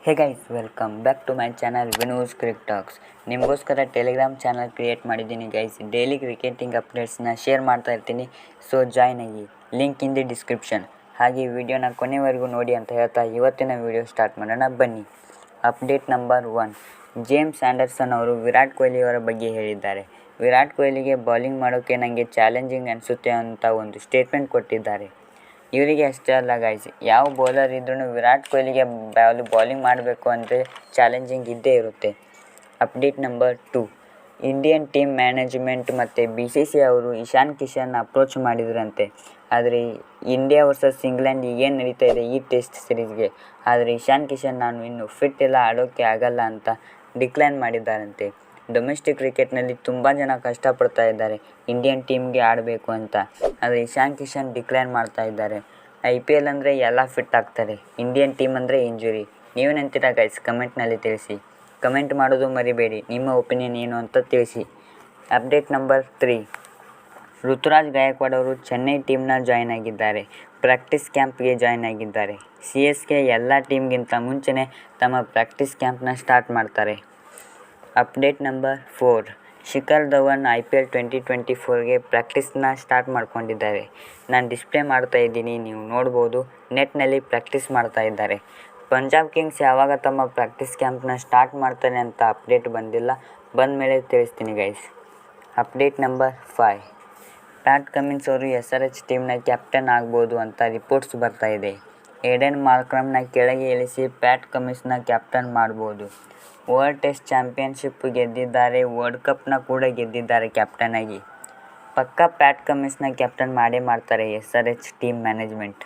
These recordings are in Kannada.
Hey guys, welcome back to my channel Vinoo's cricket talks. ನಿಮಗೋಸ್ಕರ ಟೆಲಿಗ್ರಾಮ್ ಚಾನಲ್ ಕ್ರಿಯೇಟ್ ಮಾಡಿದ್ದೀನಿ ಗೈಸ್. ಡೈಲಿ ಕ್ರಿಕೆಟಿಂಗ್ ಅಪ್ಡೇಟ್ಸ್ನ ಶೇರ್ ಮಾಡ್ತಾ ಇರ್ತೀನಿ. ಸೊ ಜಾಯ್ನ್ ಆಗಿ, ಲಿಂಕ್ ಇನ್ ದಿ ಡಿಸ್ಕ್ರಿಪ್ಷನ್. ಹಾಗೆ ವಿಡಿಯೋನ ಕೊನೆವರೆಗೂ ನೋಡಿ ಅಂತ ಹೇಳ್ತಾ ಇವತ್ತಿನ ವಿಡಿಯೋ ಸ್ಟಾರ್ಟ್ ಮಾಡೋಣ ಬನ್ನಿ. Update number 1. ಜೇಮ್ಸ್ ಆ್ಯಂಡರ್ಸನ್ ಅವರು ವಿರಾಟ್ ಕೊಹ್ಲಿ ಅವರ ಬಗ್ಗೆ ಹೇಳಿದ್ದಾರೆ. ವಿರಾಟ್ ಕೊಹ್ಲಿಗೆ ಬೌಲಿಂಗ್ ಮಾಡೋಕ್ಕೆ ನನಗೆ ಚಾಲೆಂಜಿಂಗ್ ಅನಿಸುತ್ತೆ ಅಂತ ಒಂದು ಸ್ಟೇಟ್ಮೆಂಟ್ ಕೊಟ್ಟಿದ್ದಾರೆ. ಇವರಿಗೆ ಅಷ್ಟೇ ಅಲ್ಲ ಗೈಸ್, ಯಾವ ಬೌಲರ್ ಇದ್ರೂ ವಿರಾಟ್ ಕೊಹ್ಲಿಗೆ ಬೌಲಿಂಗ್ ಮಾಡಬೇಕು ಅಂದರೆ ಚಾಲೆಂಜಿಂಗ್ ಇದ್ದೇ ಇರುತ್ತೆ. Update number 2. Indian team management ಮತ್ತು BCCI ಅವರು ಇಶಾನ್ ಕಿಶನ್ ಅಪ್ರೋಚ್ ಮಾಡಿದ್ರಂತೆ. ಆದರೆ ಇಂಡಿಯಾ ವರ್ಸಸ್ ಇಂಗ್ಲೆಂಡ್ ಏನು ನಡೀತಾ ಇದೆ ಈ ಟೆಸ್ಟ್ ಸೀರೀಸ್ಗೆ, ಆದರೆ ಇಶಾನ್ ಕಿಶನ್ ನಾನು ಇನ್ನೂ ಫಿಟ್ ಎಲ್ಲ ಆಡೋಕ್ಕೆ ಆಗಲ್ಲ ಅಂತ ಡಿಕ್ಲೈನ್ ಮಾಡಿದ್ದಾರಂತೆ. ಡೊಮೆಸ್ಟಿಕ್ ಕ್ರಿಕೆಟ್ನಲ್ಲಿ ತುಂಬ ಜನ ಕಷ್ಟಪಡ್ತಾ ಇದ್ದಾರೆ ಇಂಡಿಯನ್ ಟೀಮ್ಗೆ ಆಡಬೇಕು ಅಂತ, ಆದರೆ ಇಶಾನ್ ಕಿಶನ್ ಡಿಕ್ಲೈನ್ ಮಾಡ್ತಾ ಇದ್ದಾರೆ. IPL ಅಂದರೆ ಎಲ್ಲ ಫಿಟ್ ಆಗ್ತಾರೆ, ಇಂಡಿಯನ್ ಟೀಮ್ ಅಂದರೆ ಇಂಜುರಿ. ನೀವೇನಂತೀರಾ ಗೈಸ್, ಕಮೆಂಟ್ನಲ್ಲಿ ತಿಳಿಸಿ. ಕಮೆಂಟ್ ಮಾಡೋದು ಮರಿಬೇಡಿ, ನಿಮ್ಮ ಒಪಿನಿಯನ್ ಏನು ಅಂತ ತಿಳಿಸಿ. Update number 3. ಋತುರಾಜ್ ಗಾಯಕ್ವಾಡ್ ಅವರು ಚೆನ್ನೈ ಟೀಮ್ನ ಜಾಯ್ನ್ ಆಗಿದ್ದಾರೆ. ಪ್ರಾಕ್ಟೀಸ್ ಕ್ಯಾಂಪ್ಗೆ ಜಾಯ್ನ್ ಆಗಿದ್ದಾರೆ. CSK ಎಲ್ಲ ಟೀಮ್ಗಿಂತ ಮುಂಚೆನೇ ತಮ್ಮ ಪ್ರಾಕ್ಟೀಸ್ ಕ್ಯಾಂಪ್ನ ಸ್ಟಾರ್ಟ್ ಮಾಡ್ತಾರೆ. Update number 4. Shikhar Dhawan IPL 2024ಗೆ ಪ್ರಾಕ್ಟೀಸ್ನ ಸ್ಟಾರ್ಟ್ ಮಾಡ್ಕೊಂಡಿದ್ದಾರೆ. ನಾನು ಡಿಸ್ಪ್ಲೇ ಮಾಡ್ತಾ ಇದ್ದೀನಿ, ನೀವು ನೋಡ್ಬೋದು. ನೆಟ್ನಲ್ಲಿ ಪ್ರಾಕ್ಟೀಸ್ ಮಾಡ್ತಾ ಇದ್ದಾರೆ. ಪಂಜಾಬ್ ಕಿಂಗ್ಸ್ ಯಾವಾಗ ತಮ್ಮ ಪ್ರಾಕ್ಟೀಸ್ ಕ್ಯಾಂಪ್ನ ಸ್ಟಾರ್ಟ್ ಮಾಡ್ತಾರೆ ಅಂತ ಅಪ್ಡೇಟ್ ಬಂದಿಲ್ಲ, ಬಂದ ಮೇಲೆ ತಿಳಿಸ್ತೀನಿ guys. Update number 5. Pat Cummins ಅವರು SRH ಟೀಮ್ನ ಕ್ಯಾಪ್ಟನ್ ಆಗ್ಬೋದು ಅಂತ ರಿಪೋರ್ಟ್ಸ್ ಬರ್ತಾ ಇದೆ. ಏಡೆನ್ ಮಾರ್ಕ್ರಮ್ನ ಕೆಳಗೆ ಇಳಿಸಿ ಪ್ಯಾಟ್ ಕಮಿನ್ಸ್ನ ಕ್ಯಾಪ್ಟನ್ ಮಾಡ್ಬೋದು. ವರ್ಲ್ಡ್ ಟೆಸ್ಟ್ ಚಾಂಪಿಯನ್ಶಿಪ್ ಗೆದ್ದಿದ್ದಾರೆ, ವರ್ಲ್ಡ್ ಕಪ್ನ ಕೂಡ ಗೆದ್ದಿದ್ದಾರೆ ಕ್ಯಾಪ್ಟನ್ ಆಗಿ. ಪಕ್ಕಾ ಪ್ಯಾಟ್ ಕಮಿನ್ಸ್ನ ಕ್ಯಾಪ್ಟನ್ ಮಾಡೇ ಮಾಡ್ತಾರೆ SRH ಟೀಮ್ ಮ್ಯಾನೇಜ್ಮೆಂಟ್.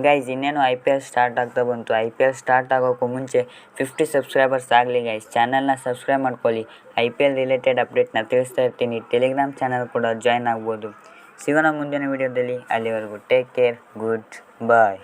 ಗೈಸ್, ಇನ್ನೇನು IPL ಸ್ಟಾರ್ಟ್ ಆಗ್ತಾ ಬಂತು. IPL ಸ್ಟಾರ್ಟ್ ಆಗೋಕ್ಕೂ ಮುಂಚೆ 50 ಸಬ್ಸ್ಕ್ರೈಬರ್ಸ್ ಆಗಲಿ ಗೈಸ್. ಚಾನಲ್ನ ಸಬ್ಸ್ಕ್ರೈಬ್ ಮಾಡ್ಕೊಳ್ಳಿ. IPL ರಿಲೇಟೆಡ್ ಅಪ್ಡೇಟ್ನ ತಿಳಿಸ್ತಾ ಇರ್ತೀನಿ. ಟೆಲಿಗ್ರಾಮ್ ಚಾನಲ್ ಕೂಡ ಜಾಯ್ನ್ ಆಗ್ಬೋದು. ಸಿಗೋಣ ಮುಂದಿನ ವೀಡಿಯೋದಲ್ಲಿ. ಅಲ್ಲಿವರೆಗೂ ಟೇಕ್ ಕೇರ್, ಗುಡ್ ಬಾಯ್.